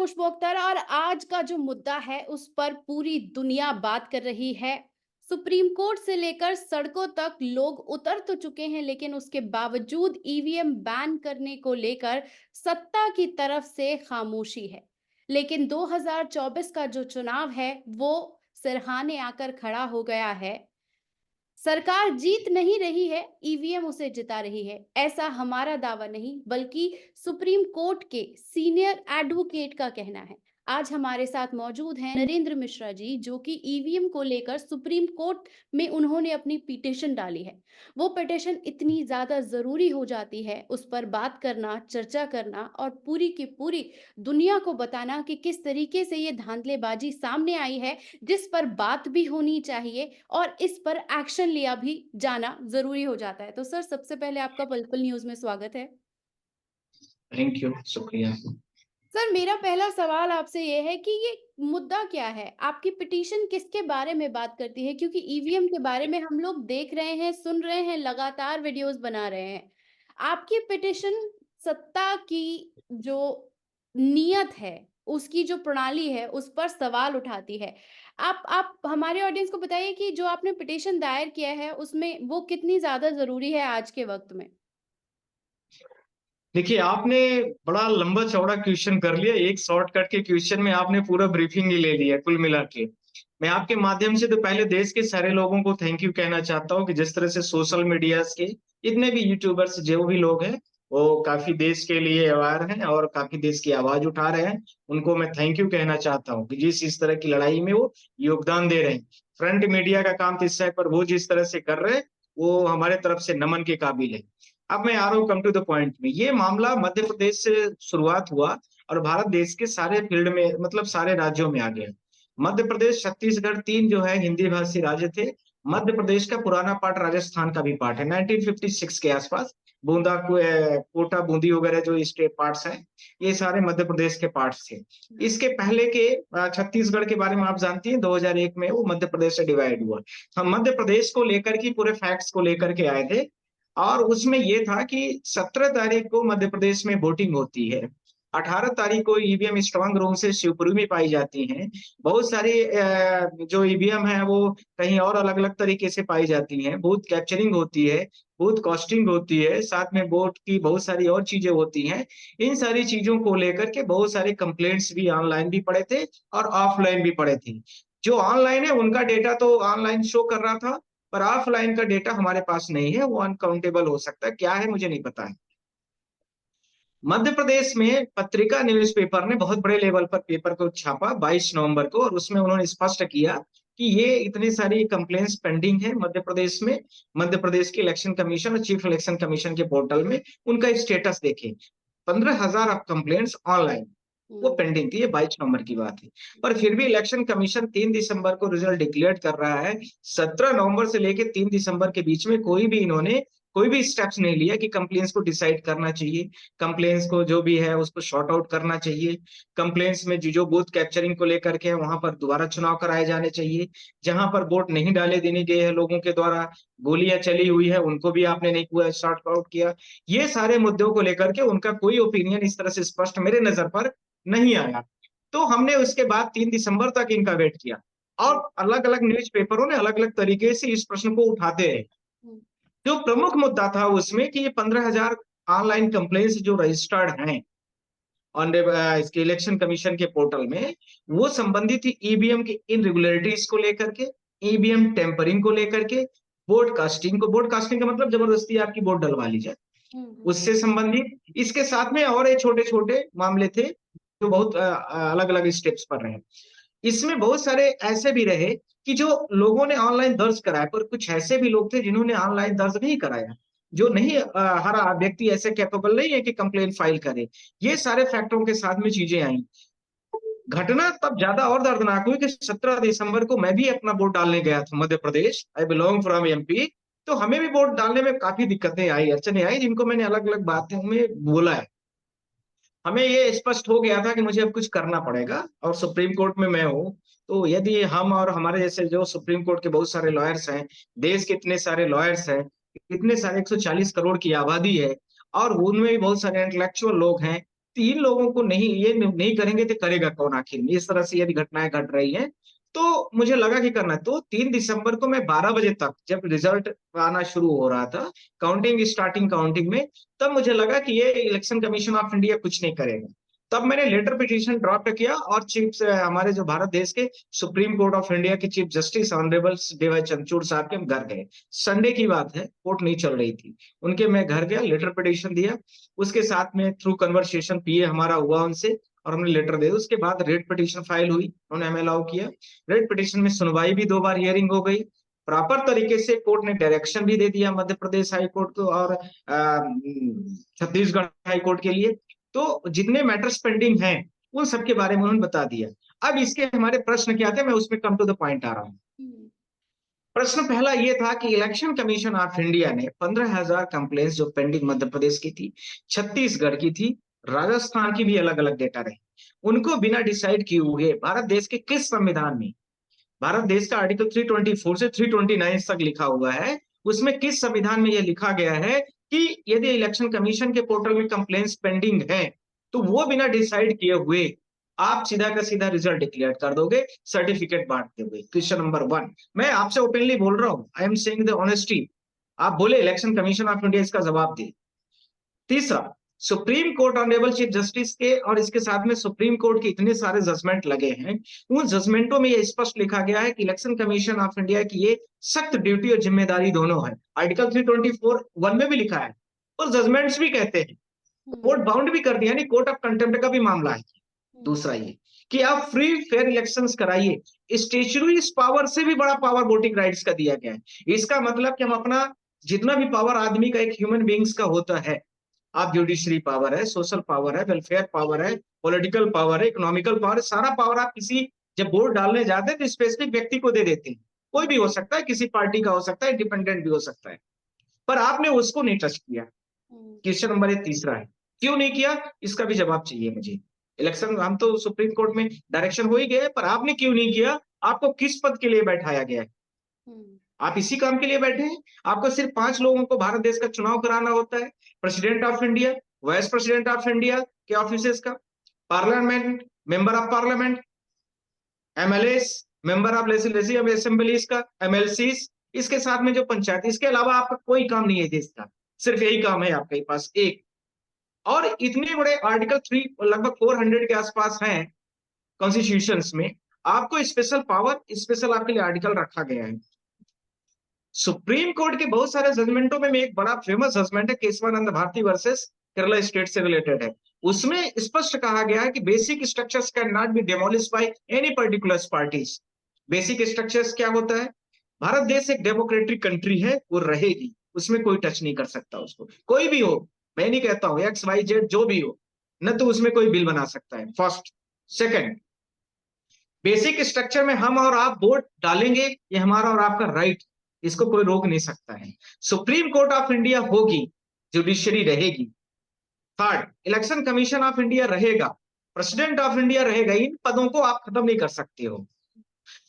खुशबू अख्तर और आज का जो मुद्दा है उस पर पूरी दुनिया बात कर रही है। सुप्रीम कोर्ट से लेकर सड़कों तक लोग उतर तो चुके हैं, लेकिन उसके बावजूद ईवीएम बैन करने को लेकर सत्ता की तरफ से खामोशी है। लेकिन 2024 का जो चुनाव है वो सिरहाने आकर खड़ा हो गया है। सरकार जीत नहीं रही है, ईवीएम उसे जिता रही है, ऐसा हमारा दावा नहीं बल्कि सुप्रीम कोर्ट के सीनियर एडवोकेट का कहना है। आज हमारे साथ मौजूद हैं नरेंद्र मिश्रा जी, जो कि ईवीएम को लेकर सुप्रीम कोर्ट में उन्होंने अपनी पिटीशन डाली है। वो पिटीशन इतनी ज्यादा जरूरी हो जाती है, उस पर बात करना, चर्चा करना और पूरी की पूरी दुनिया को बताना कि किस तरीके से ये धांधलेबाजी सामने आई है, जिस पर बात भी होनी चाहिए और इस पर एक्शन लिया भी जाना ज़रूरी हो जाता है। तो सर, सबसे पहले आपका पल-पल न्यूज़ में स्वागत है। थैंक यू, शुक्रिया। सर, मेरा पहला सवाल आपसे ये है कि ये मुद्दा क्या है? आपकी पिटीशन किसके बारे में बात करती है? क्योंकि ईवीएम के बारे में हम लोग देख रहे हैं, सुन रहे हैं, लगातार वीडियोज़ बना रहे हैं। आपकी पिटीशन सत्ता की जो नियत है, उसकी जो प्रणाली है, उस पर सवाल उठाती है। आप हमारे ऑडियंस को बताइए कि जो आपने पिटीशन दायर किया है, उसमें वो कितनी ज़्यादा ज़रूरी है आज के वक़्त में? देखिए, आपने बड़ा लंबा-चौड़ा क्वेश्चन कर लिया। एक शॉर्टकट के क्वेश्चन में आपने पूरा ब्रीफिंग ही ले लिया कुल मिला के। मैं आपके माध्यम से तो पहले देश के सारे लोगों को थैंक यू कहना चाहता हूँ कि जिस तरह से सोशल मीडियाज़ के जितने भी यूट्यूबर्स जो भी लोग हैं, वो काफ़ी देश के लिए अवेयर हैं और काफ़ी देश की आवाज़ उठा रहे हैं। उनको मैं थैंक यू कहना चाहता हूँ कि जिस इस तरह की लड़ाई में वो योगदान दे रहे हैं। फ्रंट मीडिया का काम तो इस पर वो जिस तरह से कर रहे हैं, वो हमारे तरफ से नमन के काबिल है। अब मैं आ रहा हूँ कम टू द पॉइंट में। ये मामला मध्य प्रदेश से शुरुआत हुआ और भारत देश के सारे फील्ड में मतलब सारे राज्यों में आ गया। मध्य प्रदेश, छत्तीसगढ़ 3 जो है हिंदी भाषी राज्य थे। मध्य प्रदेश का पुराना पार्ट राजस्थान का भी पार्ट है। 1956 के आसपास बूंदा को कोटा, बूंदी वगैरह जो स्टेट पार्ट्स हैं, ये सारे मध्य प्रदेश के पार्ट्स थे। इसके पहले के छत्तीसगढ़ के बारे में आप जानती हैं 2001 में वो मध्य प्रदेश से डिवाइड हुआ। हम मध्य प्रदेश को लेकर के पूरे फैक्ट्स को लेकर के आए थे और उसमें ये था कि 17 तारीख को मध्य प्रदेश में वोटिंग होती है। 18 तारीख को ईवीएम स्ट्रांग रूम से शिवपुरी में पाई जाती हैं। बहुत सारी जो ईवीएम है वो कहीं और अलग-अलग तरीके से पाई जाती हैं। बूथ कैप्चरिंग होती है, बूथ कॉस्टिंग होती है, साथ में वोट की बहुत सारी और चीज़ें होती हैं। इन सारी चीज़ों को लेकर के बहुत सारे कंप्लेंट्स भी ऑनलाइन भी पड़े थे और ऑफलाइन भी पड़े थे। जो ऑनलाइन है उनका डेटा तो ऑनलाइन शो कर रहा था, पर ऑफलाइन का डेटा हमारे पास नहीं है, वो अनकाउंटेबल हो सकता है। क्या है मुझे नहीं पता है। मध्य प्रदेश में पत्रिका न्यूज़पेपर ने बहुत बड़े लेवल पर पेपर को छापा 22 नवंबर को और उसमें उन्होंने स्पष्ट किया कि ये इतनी सारी कंप्लेंट्स पेंडिंग है मध्य प्रदेश में। मध्य प्रदेश की इलेक्शन कमीशन और चीफ इलेक्शन कमीशन के पोर्टल में उनका स्टेटस देखें। 15,000 कंप्लेंट्स ऑनलाइन वो हुँ। पेंडिंग थी। ये 22 नवंबर की बात है। पर फिर भी इलेक्शन कमीशन 3 दिसंबर को रिजल्ट डिक्लेयर कर रहा है। 17 नवंबर से लेके 3 दिसंबर के बीच में इन्होंने कोई भी स्टेप्स नहीं लिया कि कंप्लेंट्स को डिसाइड करना चाहिए। कंप्लेंट्स को जो भी है उसको सॉर्ट आउट करना चाहिए। कंप्लेंट्स में जो बूथ कैप्चरिंग को लेकर के वहां पर दोबारा चुनाव कराए जाने चाहिए। जहां पर वोट नहीं डाले देने गए हैं लोगों के द्वारा, गोलियां चली हुई है, उनको भी आपने नहीं हुआ सॉर्ट आउट किया। ये सारे मुद्दों को लेकर के उनका कोई ओपिनियन इस तरह से स्पष्ट मेरे नजर पर नहीं आया। तो हमने उसके बाद 3 दिसंबर तक इनका वेट किया हुँ, और अलग-अलग न्यूज़पेपरों ने अलग-अलग तरीके से इस प्रश्न को उठाते रहे। हुँ, जो प्रमुख मुद्दा था उसमें कि ये 15,000 ऑनलाइन कंप्लेंट्स जो रजिस्टर्ड हैं ऑन इसके इलेक्शन कमीशन के पोर्टल में, वो संबंधित थी ईवीएम की इरेगुलरिटीज को लेकर के, ईवीएम टेम्परिंग को लेकर के, वोट कास्टिंग को, वोट कास्टिंग का मतलब जबरदस्ती आपकी वोट डलवा ली जाए, हुँ, हुँ, उससे संबंधित। इसके साथ में और ये छोटे-छोटे मामले थे जो बहुत अलग-अलग स्टेप्स पर रहे। इसमें बहुत सारे ऐसे भी रहे कि जो लोगों ने ऑनलाइन दर्ज कराया, पर कुछ ऐसे भी लोग थे जिन्होंने ऑनलाइन दर्ज नहीं कराया। जो नहीं हर व्यक्ति ऐसे कैपेबल नहीं है कि कंप्लेंट फाइल करे। ये सारे फैक्टरों के साथ में चीजें आई। घटना तब ज्यादा और दर्दनाक हुई कि 17 दिसंबर को मैं भी अपना वोट डालने गया था Madhya Pradesh. I belong from MP. तो हमें भी वोट डालने में काफी दिक्कतें आई, अड़चनें आई, जिनको मैंने अलग-अलग बातों में बोला है। हमें ये स्पष्ट हो गया था कि मुझे अब कुछ करना पड़ेगा और सुप्रीम कोर्ट में मैं हूँ, तो यदि हम और हमारे जैसे जो सुप्रीम कोर्ट के बहुत सारे लॉयर्स हैं, देश के इतने सारे लॉयर्स हैं, इतने सारे 140 करोड़ की आबादी है और उनमें भी बहुत सारे इंटेलेक्चुअल लोग हैं, तीन लोगों को नहीं, ये नहीं करेंगे तो करेगा कौन आखिर में, इस तरह से यदि घटनाएं घट रही हैं, तो मुझे लगा कि करना है। तो 3 दिसंबर को मैं 12 बजे तक, जब रिजल्ट आना शुरू हो रहा था, काउंटिंग स्टार्टिंग काउंटिंग में, तब मुझे लगा कि ये इलेक्शन कमीशन ऑफ इंडिया कुछ नहीं करेगा। तब मैंने लेटर पिटीशन ड्राफ्ट किया और चीफ हमारे जो भारत देश के सुप्रीम कोर्ट ऑफ इंडिया के chief justice honourable DY Chandrachud साहब के हम घर गए। संडे की बात है, कोर्ट नहीं चल रही थी, उनके मैं घर गया, लेटर पिटीशन दिया, उसके साथ में थ्रू कन्वर्सेशन पीए हमारा हुआ उनसे और हमने लेटर दे, उसके बाद रेट पिटीशन फाइल हुई, उन्होंने हमें अलाउ किया। रेट पिटीशन में सुनवाई भी 2 बार हियरिंग हो गई, प्रॉपर तरीके से कोर्ट ने डायरेक्शन भी दे दिया मध्य प्रदेश हाई कोर्ट को और छत्तीसगढ़ हाई कोर्ट के लिए। तो जितने मैटर्स पेंडिंग हैं उन सब के बारे में उन्होंने बता दिया। अब इसके हमारे प्रश्न क्या थे, मैं उसमें कम टू द पॉइंट आ रहा हूँ। प्रश्न पहला ये था कि इलेक्शन कमीशन ऑफ इंडिया ने 15,000 कंप्लेंट्स जो पेंडिंग मध्य प्रदेश की थी, छत्तीसगढ़ की थी, राजस्थान की भी अलग अलग डेटा रही, उनको बिना डिसाइड किए हुए भारत देश के किस संविधान में, भारत देश का आर्टिकल 324 से 329 तक लिखा हुआ है, उसमें किस संविधान में यह लिखा गया है कि यदि इलेक्शन कमीशन के पोर्टल में कंप्लेंट्स पेंडिंग है तो वो बिना डिसाइड किए हुए आप सीधा का सीधा रिजल्ट डिक्लेयर कर दोगे सर्टिफिकेट बांटते हुए। क्वेश्चन नंबर 1, मैं आपसे ओपनली बोल रहा हूं, I am saying the honesty, आप बोले इलेक्शन कमीशन ऑफ इंडिया इसका जवाब दे। तीसरा, supreme court honourable chief justice के और इसके साथ में सुप्रीम कोर्ट के इतने सारे जजमेंट लगे हैं, उन जजमेंटों में यह स्पष्ट लिखा गया है कि इलेक्शन कमीशन ऑफ इंडिया की ये सख्त ड्यूटी और जिम्मेदारी दोनों है। आर्टिकल 324(1) में भी लिखा है और जजमेंट्स भी कहते हैं, कोर्ट बाउंड भी कर दिया, यानी कोर्ट ऑफ कंटेम्प्ट का भी मामला है। दूसरा ये कि आप फ्री फेयर इलेक्शंस कराइए, स्टेचुरी इस पावर से भी बड़ा पावर वोटिंग राइट्स का दिया गया है। इसका मतलब कि हम अपना जितना भी पावर आदमी का एक ह्यूमन बींग्स का होता है, आप जुडिशरी पावर है, सोशल पावर है, वेलफेयर पावर है, पॉलिटिकल पावर है, इकोनॉमिकल पावर है, सारा पावर आप किसी जब वोट डालने जाते हैं तो स्पेसिफिक व्यक्ति को दे देते हैं, कोई भी हो सकता है, किसी पार्टी का हो सकता है, इंडिपेंडेंट भी हो सकता है, पर आपने उसको नहीं टच किया। क्वेश्चन नंबर 1 तीसरा है, क्यों नहीं किया, इसका भी जवाब चाहिए मुझे। इलेक्शन हम तो सुप्रीम कोर्ट में डायरेक्शन हो ही गए, पर आपने क्यों नहीं किया, आपको किस पद के लिए बैठाया गया है, आप इसी काम के लिए बैठे हैं। आपको सिर्फ 5 लोगों को भारत देश का चुनाव कराना होता है, president of India, vice president of India के ऑफिसेस का, parliament, member of parliament, MLAs, member of legislative assemblies का, एमएलसीज, इसके साथ में जो पंचायत, इसके अलावा आपका कोई काम नहीं है देश का, सिर्फ यही काम है आपके पास एक। और इतने बड़े आर्टिकल 3 लगभग 400 के आसपास हैं कॉन्स्टिट्यूशंस में, आपको स्पेशल पावर, स्पेशल आपके लिए आर्टिकल रखा गया है। सुप्रीम कोर्ट के बहुत सारे जजमेंटों में एक बड़ा फेमस जजमेंट है केशवानंद भारती वर्सेस केरला स्टेट से रिलेटेड है, उसमें स्पष्ट कहा गया है कि basic structures can not be demolish by any particular parties. Basic structures क्या होता है, भारत देश एक डेमोक्रेटिक कंट्री है, वो रहेगी, उसमें कोई टच नहीं कर सकता उसको, कोई भी हो, मैं नहीं कहता हूं एक्स वाई जेड जो भी हो, न तो उसमें कोई बिल बना सकता है, फर्स्ट। सेकंड, बेसिक स्ट्रक्चर में हम और आप वोट डालेंगे, ये हमारा और आपका राइट, इसको कोई रोक नहीं सकता है। सुप्रीम कोर्ट ऑफ इंडिया होगी, जुडिशरी रहेगी। Third, election commission of India रहेगा, प्रेसिडेंट ऑफ इंडिया रहेगा, इन पदों को आप खत्म नहीं कर सकते हो।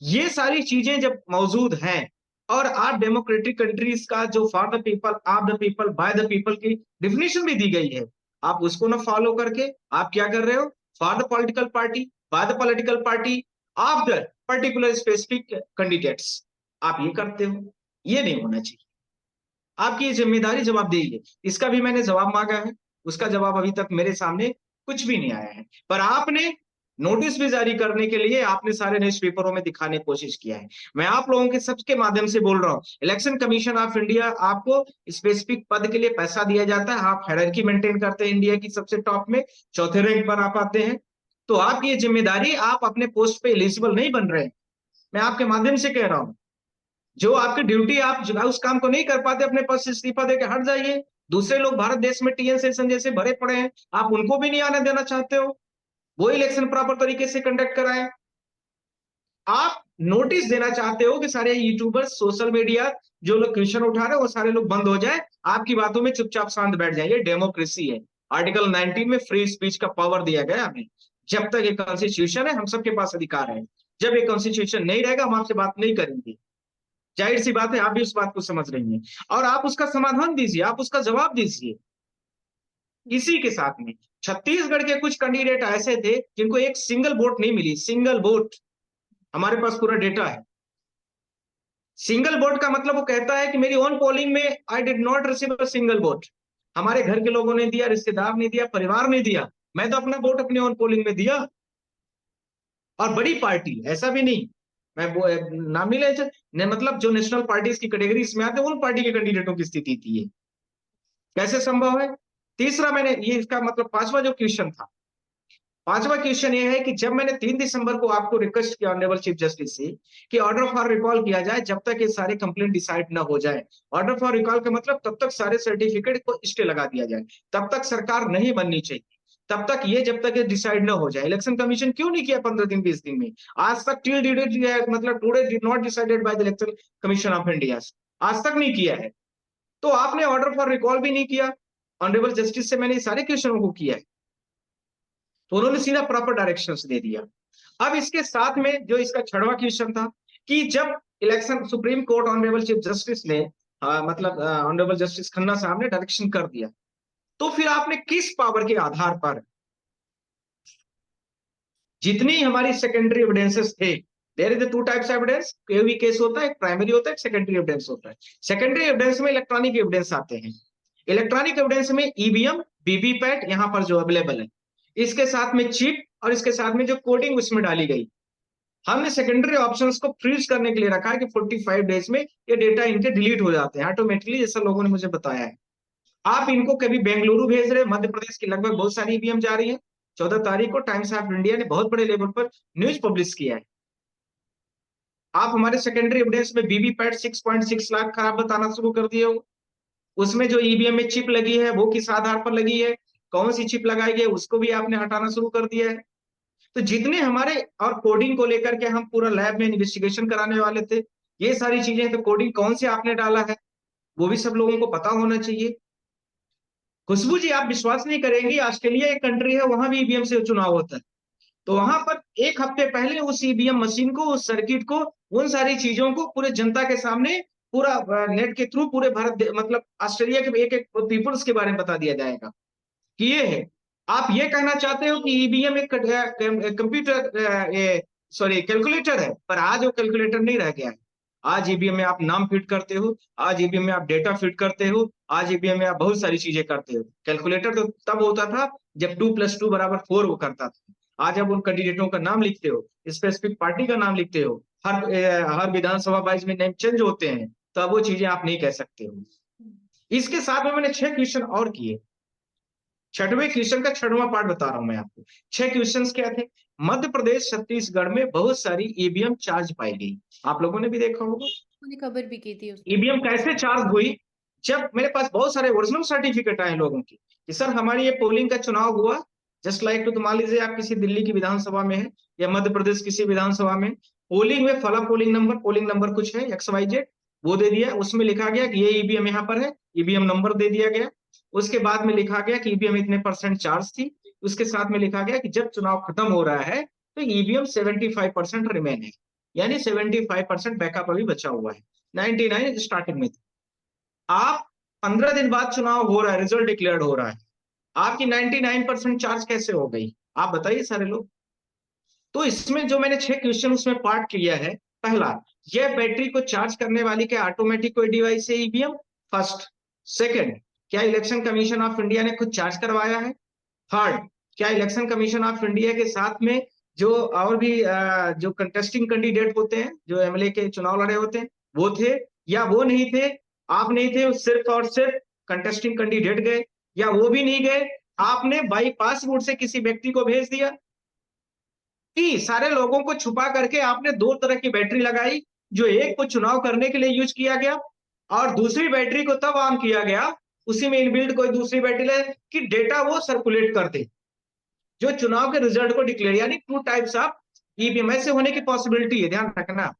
ये सारी चीजें जब मौजूद हैं और आप डेमोक्रेटिक कंट्रीज का जो for the people, of the people, by the people की डिफिनेशन भी दी गई है, आप उसको ना फॉलो करके आप क्या कर रहे हो, for the political party, by the political party, of the particular specific candidates, आप ये करते हो, ये नहीं होना चाहिए। आपकी ये जिम्मेदारी जवाबदेही है, इसका भी मैंने जवाब मांगा है, उसका जवाब अभी तक मेरे सामने कुछ भी नहीं आया है, पर आपने नोटिस भी जारी करने के लिए आपने सारे न्यूज़पेपरों में दिखाने की कोशिश किया है। मैं आप लोगों के सबके माध्यम से बोल रहा हूं, इलेक्शन कमीशन ऑफ इंडिया, आपको स्पेसिफिक पद के लिए पैसा दिया जाता है, आप हायरार्की मेंटेन करते हैं, इंडिया की सबसे टॉप में चौथे रैंक पर आप आते हैं, तो आपकी ये जिम्मेदारी, आप अपने पोस्ट पे एलिजिबल नहीं बन रहे हैं, मैं आपके माध्यम से कह रहा हूं, जो आपकी ड्यूटी, आप जो उस काम को नहीं कर पाते, अपने पद से इस्तीफा देकर हट जाइए। दूसरे लोग भारत देश में टीएन सेशन जैसे भरे पड़े हैं, आप उनको भी नहीं आने देना चाहते हो, वो इलेक्शन प्रॉपर तरीके से कंडक्ट कराएं। आप नोटिस देना चाहते हो कि सारे यूट्यूबर्स, सोशल मीडिया जो लोग क्वेश्चन उठा रहे हैं वो सारे लोग बंद हो जाए, आपकी बातों में चुपचाप शांत बैठ जाइए। डेमोक्रेसी है, आर्टिकल 19 में फ्री स्पीच का पावर दिया गया हमें, जब तक ये कॉन्स्टिट्यूशन है हम सबके पास अधिकार है, जब ये कॉन्स्टिट्यूशन नहीं रहेगा हम आपसे बात नहीं करेंगे। जाहिर सी बात है, आप भी उस बात को समझ रही हैं, और आप उसका समाधान दीजिए, आप उसका जवाब दीजिए। इसी के साथ में छत्तीसगढ़ के कुछ कैंडिडेट ऐसे थे जिनको एक सिंगल वोट नहीं मिली, सिंगल वोट। हमारे पास पूरा डेटा है। सिंगल वोट का मतलब वो कहता है कि मेरी ओन पोलिंग में I did not receive a single vote. हमारे घर के लोगों ने दिया, रिश्तेदार ने दिया, परिवार ने दिया, मैं तो अपना वोट अपनी ओन पोलिंग में दिया। और बड़ी पार्टी, ऐसा भी नहीं मैं वो नाम नहीं ले, मतलब जो नेशनल पार्टीज की कैटेगरी में आते हैं उन पार्टी के कैंडिडेटों की स्थिति थी ये। कैसे संभव है? तीसरा, मैंने ये इसका मतलब पांचवा जो क्वेश्चन था, पांचवा क्वेश्चन ये है कि जब मैंने 3 दिसंबर को आपको रिक्वेस्ट किया ऑनरेबल चीफ जस्टिस से कि ऑर्डर फॉर रिकॉल किया जाए जब तक ये सारे कंप्लेंट डिसाइड ना हो जाए। ऑर्डर फॉर रिकॉल का मतलब तब तक सारे सर्टिफिकेट को स्टे लगा दिया जाए, तब तक सरकार नहीं बननी चाहिए, तब तक ये जब तक ये डिसाइड ना हो जाए। इलेक्शन कमीशन क्यों नहीं किया 15 दिन 20 दिन में? आज तक टिल डिड मतलब today did not decided by the election commission of India, आज तक नहीं किया है। तो आपने ऑर्डर फॉर रिकॉल भी नहीं किया। ऑनरेबल जस्टिस से मैंने सारे क्वेश्चनों को किया है, तो उन्होंने सीधा प्रॉपर डायरेक्शंस दे दिया। अब इसके साथ में जो इसका छठवां क्वेश्चन था कि जब election supreme court honourable chief justice ने मतलब ऑनरेबल जस्टिस खन्ना साहब ने डायरेक्शन कर दिया, तो फिर आपने किस पावर के आधार पर जितनी हमारी सेकेंडरी एविडेंसेस थे, there is two types evidence, कोई भी केस होता है, एक प्राइमरी होता है, एक सेकेंडरी एविडेंस होता है। सेकेंडरी एविडेंस में इलेक्ट्रॉनिक एविडेंस आते हैं। इलेक्ट्रॉनिक एविडेंस में ईवीएम, वीवीपैट यहां पर जो अवेलेबल है, इसके साथ में चिप और इसके साथ में जो कोडिंग उसमें डाली गई। हमने सेकेंडरी ऑप्शंस को फ्रीज करने के लिए रखा है कि 45 डेज में ये डेटा इनके डिलीट हो जाते हैं ऑटोमेटिकली, जैसा लोगों ने मुझे बताया है। आप इनको कभी बेंगलुरु भेज रहे हैं, मध्य प्रदेश की लगभग बहुत सारी ईवीएम जा रही है। 14 तारीख को टाइम्स ऑफ इंडिया ने बहुत बड़े लेवल पर न्यूज पब्लिश किया है। आप हमारे सेकेंडरी एविडेंस में वीवीपैट 6.6 लाख खराब बताना शुरू कर दिए हो। उसमें जो ईवीएम में चिप लगी है वो किस आधार पर लगी है, कौन सी चिप लगाई गई, उसको भी आपने हटाना शुरू कर दिया है। तो जितने हमारे और कोडिंग को लेकर के हम पूरा लैब में इन्वेस्टिगेशन कराने वाले थे, ये सारी चीजें, तो कोडिंग कौन से आपने डाला है वो भी सब लोगों को पता होना चाहिए। खुशबू जी, आप विश्वास नहीं करेंगी, ऑस्ट्रेलिया एक कंट्री है, वहां भी ईवीएम से चुनाव होता है। तो वहां पर एक हफ्ते पहले उस ईवीएम मशीन को, उस सर्किट को, उन सारी चीजों को पूरे जनता के सामने, पूरा नेट के थ्रू पूरे मतलब ऑस्ट्रेलिया के एक एक पीपल्स के बारे में बता दिया जाएगा कि ये है। आप ये कहना चाहते हो कि ईवीएम एक कंप्यूटर, सॉरी कैलकुलेटर है, पर आज वो कैलकुलेटर नहीं रह गया है। आज ईवीएम में आप नाम फिट करते हो, आज ईवीएम में आप डेटा फिट करते हो, आज ईवीएम में आप बहुत सारी चीजें करते हो। कैलकुलेटर तो तब होता था जब 2+2 = 4 वो करता था। आज आप उन कैंडिडेटों का नाम लिखते हो, स्पेसिफिक पार्टी का नाम लिखते हो, हर विधानसभा वाइज में नेम चेंज होते हैं, तो अब वो चीजें आप नहीं कह सकते हो। इसके साथ में मैंने 6 क्वेश्चन और किए। छठवें क्वेश्चन का छठवां पार्ट बता रहा हूं मैं आपको। 6 क्वेश्चंस क्या थे? मध्य प्रदेश छत्तीसगढ़ में बहुत सारी ईवीएम चार्ज पाई गई, आप लोगों ने भी देखा होगा। मैंने खबर भी की थी उस पर। ईवीएम कैसे चार्ज हुई? जब मेरे पास बहुत सारे ओरिजिनल सर्टिफिकेट आए लोगों की कि सर हमारी ये पोलिंग का चुनाव हुआ, जस्ट लाइक टू, मान लीजिए आप किसी दिल्ली की विधानसभा में है या मध्य प्रदेश किसी विधानसभा में, पोलिंग में फला पोलिंग नंबर कुछ है XYZ, वो दे दिया, उसमें लिखा गया कि ये ईवीएम यहाँ पर है, ईवीएम नंबर दे दिया गया। उसके बाद में लिखा गया कि ईवीएम इतने % चार्ज थी। उसके साथ में लिखा गया कि जब चुनाव खत्म हो रहा है तो ईवीएम 75% रिमेन है, यानी 75% बैकअप अभी बचा हुआ है, 99 स्टार्टिंग में था। आप 15 दिन बाद चुनाव हो रहा है, रिजल्ट डिक्लेयर हो रहा है, आपकी 99% चार्ज कैसे हो गई? आप बताइए सारे लोग। तो इसमें जो मैंने 6 क्वेश्चन उसमें पार्ट किया है, पहला, यह बैटरी को चार्ज करने वाली क्या ऑटोमेटिक कोई डिवाइस है ईवीएम? फर्स्ट। सेकंड, क्या इलेक्शन कमीशन ऑफ इंडिया ने खुद चार्ज करवाया है? थर्ड, क्या इलेक्शन कमीशन ऑफ इंडिया के साथ में जो और भी जो कंटेस्टिंग कैंडिडेट होते हैं, जो एमएलए के चुनाव लड़े होते हैं, वो थे या वो नहीं थे? आप नहीं थे, सिर्फ और सिर्फ कंटेस्टिंग कैंडिडेट गए, या वो भी नहीं गए, आपने बाईपास रूट से किसी व्यक्ति को भेज दिया? कि सारे लोगों को छुपा करके आपने 2 तरह की बैटरी लगाई, जो एक को चुनाव करने के लिए यूज किया गया और दूसरी बैटरी को तब ऑन किया गया, उसी में इनबिल्ट कोई दूसरी बैटरी है कि डेटा वो सर्कुलेट कर दे जो चुनाव के रिजल्ट को डिक्लेयर, यानी 2 टाइप्स ऑफ ईवीएम ऐसे होने की पॉसिबिलिटी है, ध्यान रखना।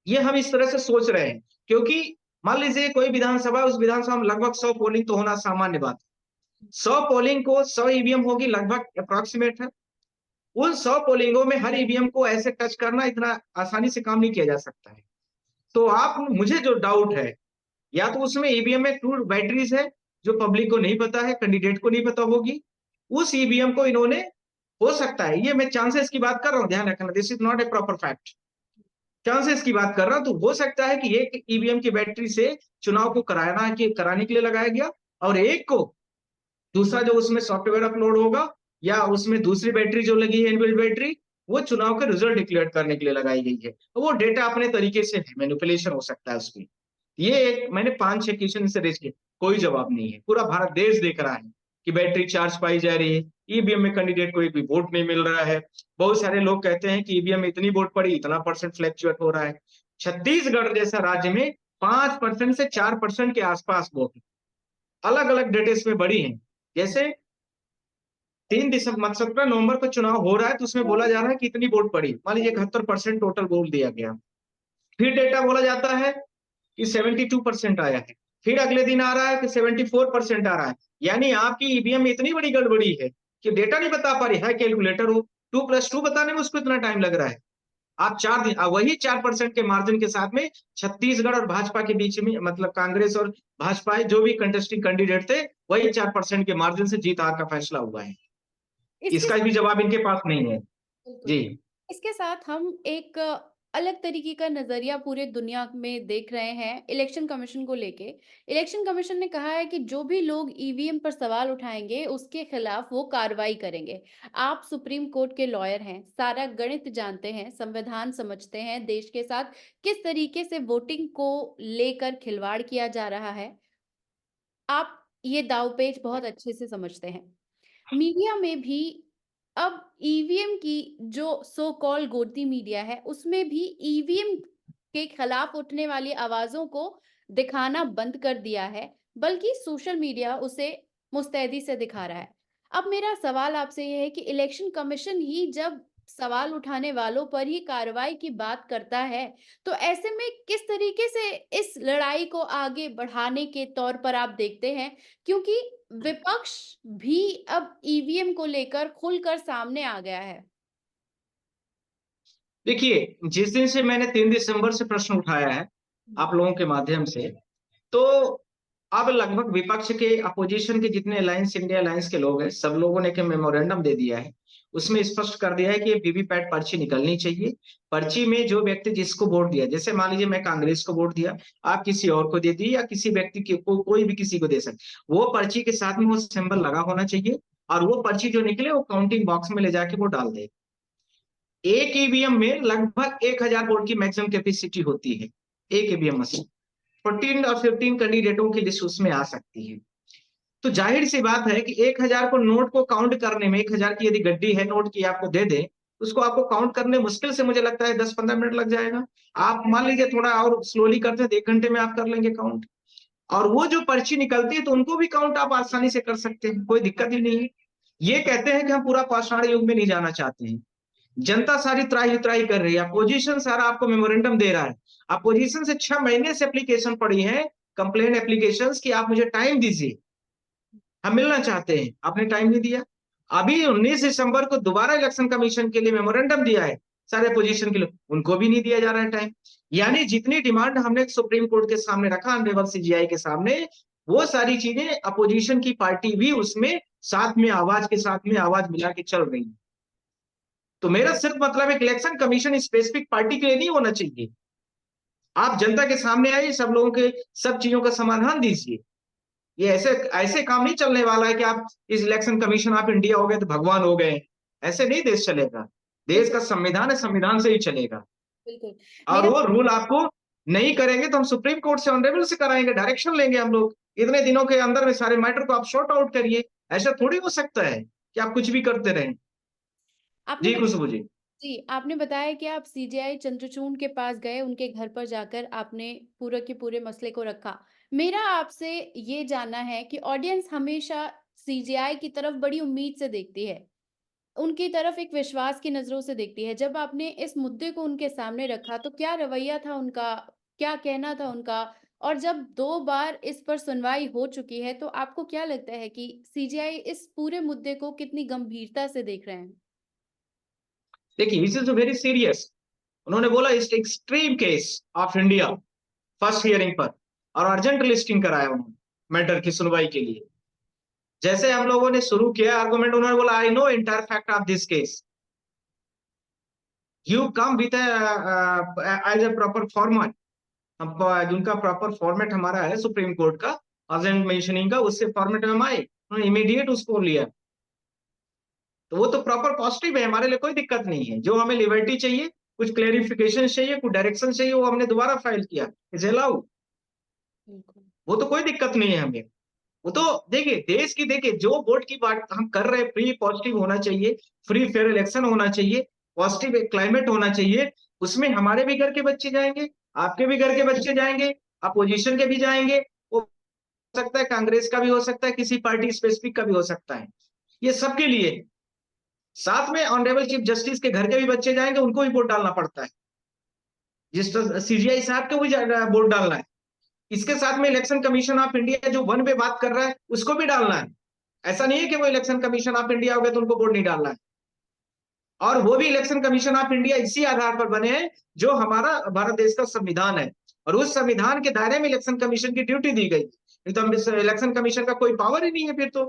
ये हम इस तरह से सोच रहे हैं क्योंकि मान लीजिए कोई विधानसभा, उस विधानसभा में लगभग 100 पोलिंग तो होना सामान्य बात है। 100 पोलिंग को 100 ईवीएम होगी, लगभग अप्रोक्सीमेट है। उन 100 पोलिंगों में हर ईवीएम को ऐसे टच करना इतना आसानी से काम नहीं किया जा सकता है। तो आप, मुझे जो डाउट है, या तो उसमें ईवीएम में 2 बैटरीज है जो पब्लिक को नहीं पता है, कैंडिडेट को नहीं पता होगी, उस ईवीएम को इन्होंने, हो सकता है, ये मैं चांसेस की बात कर रहा हूं, ध्यान रखना, this is not a proper fact, chances की बात कर रहा हूं, तो हो सकता है कि एक ईवीएम की बैटरी से चुनाव को कराने के लिए लगाया गया, और एक को दूसरा जो उसमें सॉफ्टवेयर अपलोड होगा या उसमें दूसरी बैटरी जो लगी है इनबिल्ट बैटरी, वो चुनाव के रिजल्ट डिक्लेयर करने के लिए लगाई गई है, तो वो डेटा अपने तरीके से मैनिपुलेशन हो सकता है उसकी। ये एक मैंने 5-6 क्वेश्चन से रेज किए, कोई जवाब नहीं है, पूरा भारत देश देख रहा है कि बैटरी चार्ज पाई जा रही है, ईवीएम में कैंडिडेट को एक भी वोट नहीं मिल रहा है। बहुत सारे लोग कहते हैं कि ईवीएम में इतनी वोट पड़ी, इतना परसेंट फ्लैक्चुएट हो रहा है। छत्तीसगढ़ जैसा राज्य में 5% से 4% के आसपास वोट अलग अलग डेटेस में बड़ी हैं। जैसे 17 नवंबर को चुनाव हो रहा है, तो उसमें बोला जा रहा है कि इतनी वोट पड़ी, मान लीजिए 71% टोटल वोट दिया गया, फिर डेटा बोला जाता है कि 72% आया है, फिर अगले दिन आ रहा है कि 74% आ रहा है, यानी आपकी ईवीएम में इतनी बड़ी गड़बड़ी है कि डेटा नहीं बता पा रही है, कैलकुलेटर हो 2+2 बताने में उसको इतना टाइम लग रहा है। आप 4 दिन वही 4% के मार्जिन के साथ में छत्तीसगढ़ और भाजपा के बीच में, मतलब कांग्रेस और भाजपा जो भी कंटेस्टिंग कैंडिडेट थे, वही 4% के मार्जिन से जीत हार का फैसला हुआ है। इसके इसका भी जवाब इनके पास नहीं है। बिल्कुल। जी। इसके साथ हम एक अलग तरीके का नज़रिया पूरे दुनिया में देख रहे हैं इलेक्शन कमीशन को लेके। इलेक्शन कमीशन ने कहा है कि जो भी लोग ईवीएम पर सवाल उठाएँगे, उसके खिलाफ वो कार्रवाई करेंगे। आप सुप्रीम कोर्ट के लॉयर हैं, सारा गणित जानते हैं, संविधान समझते हैं, देश के साथ किस तरीके से वोटिंग को लेकर खिलवाड़ किया जा रहा है। आप ये दांव-पेच बहुत अच्छे से समझते हैं। मीडिया में भी अब ईवीएम की जो सो कॉल्ड गोदी मीडिया है, उसमें भी ईवीएम के खिलाफ उठने वाली आवाज़ों को दिखाना बंद कर दिया है, बल्कि सोशल मीडिया उसे मुस्तैदी से दिखा रहा है। अब मेरा सवाल आपसे ये है कि इलेक्शन कमीशन ही जब सवाल उठाने वालों पर ही कार्रवाई की बात करता है, तो ऐसे में किस तरीके से इस लड़ाई को आगे बढ़ाने के तौर पर आप देखते हैं? क्योंकि विपक्ष भी अब ईवीएम को लेकर खुलकर सामने आ गया है। देखिए, जिस दिन से मैंने 3 दिसंबर से प्रश्न उठाया है, हुँ। आप लोगों के माध्यम से, तो अब लगभग विपक्ष के अपोजिशन के जितने अलायंस इंडिया अलायंस के लोग हैं, सब लोगों ने एक मेमोरेंडम दे दिया है। उसमें स्पष्ट कर दिया है कि वीवीपैट पर्ची निकलनी चाहिए। पर्ची में जो व्यक्ति जिसको वोट दिया, जैसे मान लीजिए मैं कांग्रेस को वोट दिया, आप किसी और को दे दिए या किसी व्यक्ति को कोई भी किसी को दे सकते। वो पर्ची के साथ में वो सिंबल लगा होना चाहिए, और वो पर्ची जो निकले वो काउंटिंग बॉक्स में ले जाके वो डाल दे। एक ईवीएम में लगभग 1000 वोट की मैक्सिमम कैपेसिटी होती है, एक ईवीएम मशीन। 14 और 15 कैंडिडेटों की लिस्ट उसमें आ सकती है। तो जाहिर सी बात है कि 1000 को नोट को काउंट करने में, 1000 की यदि गड्डी है नोट की आपको दे दे, उसको आपको काउंट करने मुश्किल से मुझे लगता है 10-15 मिनट लग जाएगा। आप मान लीजिए थोड़ा और स्लोली करते हैं तो 1 घंटे में आप कर लेंगे काउंट। और वो जो पर्ची निकलती है तो उनको भी काउंट आप आसानी से कर सकते हैं, कोई दिक्कत ही नहीं है। ये कहते हैं कि हम पूरा पाषाण युग में नहीं जाना चाहते हैं। जनता सारी त्राही त्राही कर रही है, अपोजिशन सारा आपको मेमोरेंडम दे रहा है। अपोजिशन से 6 महीने से एप्लीकेशन पड़ी है, कंप्लेन एप्लीकेशन, कि आप मुझे टाइम दीजिए, हम मिलना चाहते हैं, आपने टाइम नहीं दिया। अभी 19 दिसंबर को दोबारा इलेक्शन कमीशन के लिए मेमोरेंडम दिया है सारे अपोजिशन के लोग, उनको भी नहीं दिया जा रहा है टाइम। यानी जितनी डिमांड हमने सुप्रीम कोर्ट के सामने रखा, ऑनरेबल सीजीआई के सामने, वो सारी चीजें अपोजिशन की पार्टी भी उसमें साथ में आवाज के साथ में आवाज मिला के चल रही है। तो मेरा सिर्फ मतलब है कि इलेक्शन कमीशन स्पेसिफिक पार्टी के लिए नहीं होना चाहिए। आप जनता के सामने आइए, सब लोगों के सब चीजों का समाधान दीजिए। ये ऐसे ऐसे काम नहीं चलने वाला है कि आप इस इलेक्शन कमीशन आप इंडिया हो गए तो भगवान हो गए, ऐसे नहीं देश चलेगा। देश बिल्कुल, का संविधान है, संविधान से ही चलेगा। बिल्कुल। और मेरा वो रूल आपको नहीं करेंगे तो हम सुप्रीम कोर्ट से ऑनरेबल से कराएंगे, डायरेक्शन लेंगे हम लोग, इतने दिनों के अंदर में सारे मैटर को आप शॉर्ट आउट करिए। ऐसा थोड़ी हो सकता है कि आप कुछ भी करते रहें। आपने जी बत खुशबू जी। जी, आपने बताया कि आप सीजेआई चंद्रचूड़ के पास गए, उनके घर पर जाकर आपने पूरे के पूरे मसले को रखा। मेरा आपसे ये जानना है कि ऑडियंस हमेशा सीजेआई की तरफ बड़ी उम्मीद से देखती है। उनकी तरफ एक विश्वास की नज़रों से देखती है। जब आपने इस मुद्दे को उनके सामने रखा, तो क्या रवैया था उनका? क्या कहना था उनका? और जब 2 बार इस पर सुनवाई हो चुकी है, तो आपको क्या लगता है कि सीजेआई इस पूरे मुद्दे को कितनी गंभीरता से देख रहे हैं? देखिए, दिस इज वेरी सीरियस। उन्होंने बोला इस extreme case of India, first hearing पर, और अर्जेंट लिस्टिंग कराया उन्होंने। मैटर की सुनवाई के लिए। जैसे हम लोगों ने शुरू किया आर्गुमेंट, उन्होंने बोला I know entire fact of this case, you come with as a proper format. जिनका प्रॉपर फॉर्मेट हमारा है सुप्रीम कोर्ट का अर्जेंट मेंशनिंग का, उससे फॉर्मेट में हम आए, उन्होंने इमीडिएट उसको लिया। तो वो तो प्रॉपर पॉजिटिव है, हमारे लिए कोई दिक्कत नहीं है। जो हमें लिबर्टी चाहिए, कुछ क्लेरिफिकेशन चाहिए, कुछ डायरेक्शन चाहिए, वो हमने दोबारा फाइल किया, इज अलाउ। बिल्कुल। वो तो कोई दिक्कत नहीं है हमें। वो तो देखिए देश की, देखिए जो वोट की बात हम कर रहे हैं, फ्री पॉजिटिव होना चाहिए, फ्री फेयर इलेक्शन होना चाहिए, पॉजिटिव क्लाइमेट होना चाहिए। उसमें हमारे भी घर के बच्चे जाएंगे, आपके भी घर के बच्चे जाएंगे, अपोजिशन के भी जाएंगे, वो हो सकता है कांग्रेस का भी हो सकता है, किसी पार्टी स्पेसिफिक का भी हो सकता है, ये सबके लिए। साथ में ऑनरेबल चीफ जस्टिस के घर के भी बच्चे जाएंगे, उनको भी वोट डालना पड़ता है, जिस सीजीआई साहब को भी वोट डालना है। इसके साथ में इलेक्शन कमीशन ऑफ इंडिया जो वन पे बात कर रहा है, उसको भी डालना है। ऐसा नहीं है कि वो इलेक्शन कमीशन ऑफ इंडिया हो गया तो उनको वोट नहीं डालना है। और वो भी इलेक्शन कमीशन ऑफ इंडिया इसी आधार पर बने हैं जो हमारा भारत देश का संविधान है, और उस संविधान के दायरे में इलेक्शन कमीशन की ड्यूटी दी गई। नहीं तो इलेक्शन कमीशन का कोई पावर ही नहीं है फिर तो।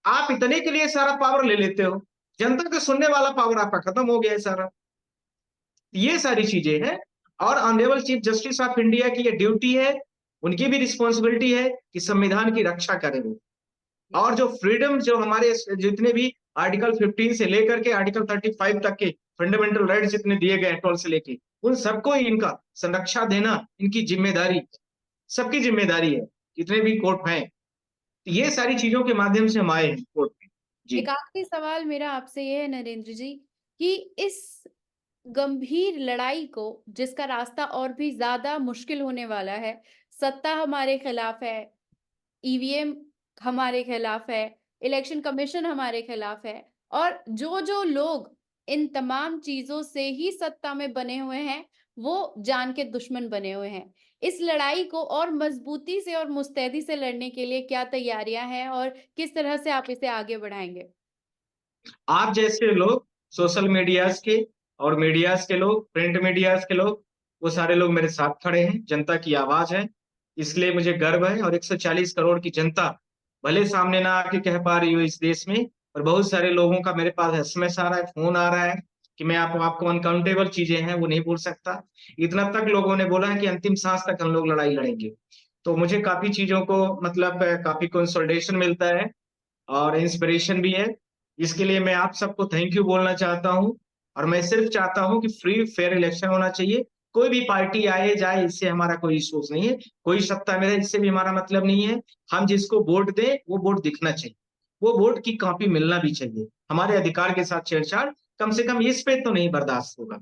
आप इतने के लिए सारा पावर ले लेते हो, जनता को सुनने वाला पावर आपका खत्म हो गया है सारा। ये सारी चीजें हैं, और honourable chief justice of India की ये ड्यूटी है, उनकी भी रिस्पॉन्सिबिलिटी है कि संविधान की रक्षा करें वो। और जो फ्रीडम जो हमारे जितने भी आर्टिकल 15 से लेकर के आर्टिकल 35 तक के फंडामेंटल राइट जितने दिए गए 12 से लेके, उन सबको ही इनका संरक्षा देना इनकी जिम्मेदारी, सबकी जिम्मेदारी है, जितने भी कोर्ट हैं। तो ये सारी चीजों के माध्यम से हम आए हैं कोर्ट में। जी। एक आखिरी सवाल मेरा आपसे ये है नरेंद्र जी, कि इस गंभीर लड़ाई को, जिसका रास्ता और भी ज्यादा मुश्किल होने वाला है, सत्ता हमारे खिलाफ है, ईवीएम हमारे खिलाफ है, इलेक्शन कमीशन हमारे खिलाफ है, और जो जो लोग इन तमाम चीजों से ही सत्ता में बने हुए हैं, वो जान के दुश्मन बने हुए हैं। इस लड़ाई को और मजबूती से और मुस्तैदी से लड़ने के लिए क्या तैयारियां हैं और किस तरह से आप इसे आगे बढ़ाएंगे? आप जैसे लोग, सोशल मीडियाज के और मीडियाज के लोग, प्रिंट मीडियाज के लोग, वो सारे लोग मेरे साथ खड़े हैं, जनता की आवाज है, इसलिए मुझे गर्व है। और 140 करोड़ की जनता भले सामने ना आके कह पा रही हो इस देश में, और बहुत सारे लोगों का मेरे पास एसएमएस आ रहा है, फोन आ रहा है कि मैं आपको अनकाउंटेबल चीजें हैं वो नहीं बोल सकता। इतना तक लोगों ने बोला है कि अंतिम सांस तक हम लोग लड़ाई लड़ेंगे। तो मुझे काफी चीजों को मतलब काफी कंसोलिडेशन मिलता है और इंस्पिरेशन भी है। इसके लिए मैं आप सबको थैंक यू बोलना चाहता हूँ। और मैं सिर्फ चाहता हूँ कि फ्री फेयर इलेक्शन होना चाहिए। कोई भी पार्टी आए जाए, इससे हमारा कोई इश्यूज नहीं है। कोई सत्ता में रहे, इससे भी हमारा मतलब नहीं है। हम जिसको वोट दें वो वोट दिखना चाहिए, वो वोट की कॉपी मिलना भी चाहिए। हमारे अधिकार के साथ छेड़छाड़ कम से कम इस पे तो नहीं बर्दाश्त होगा।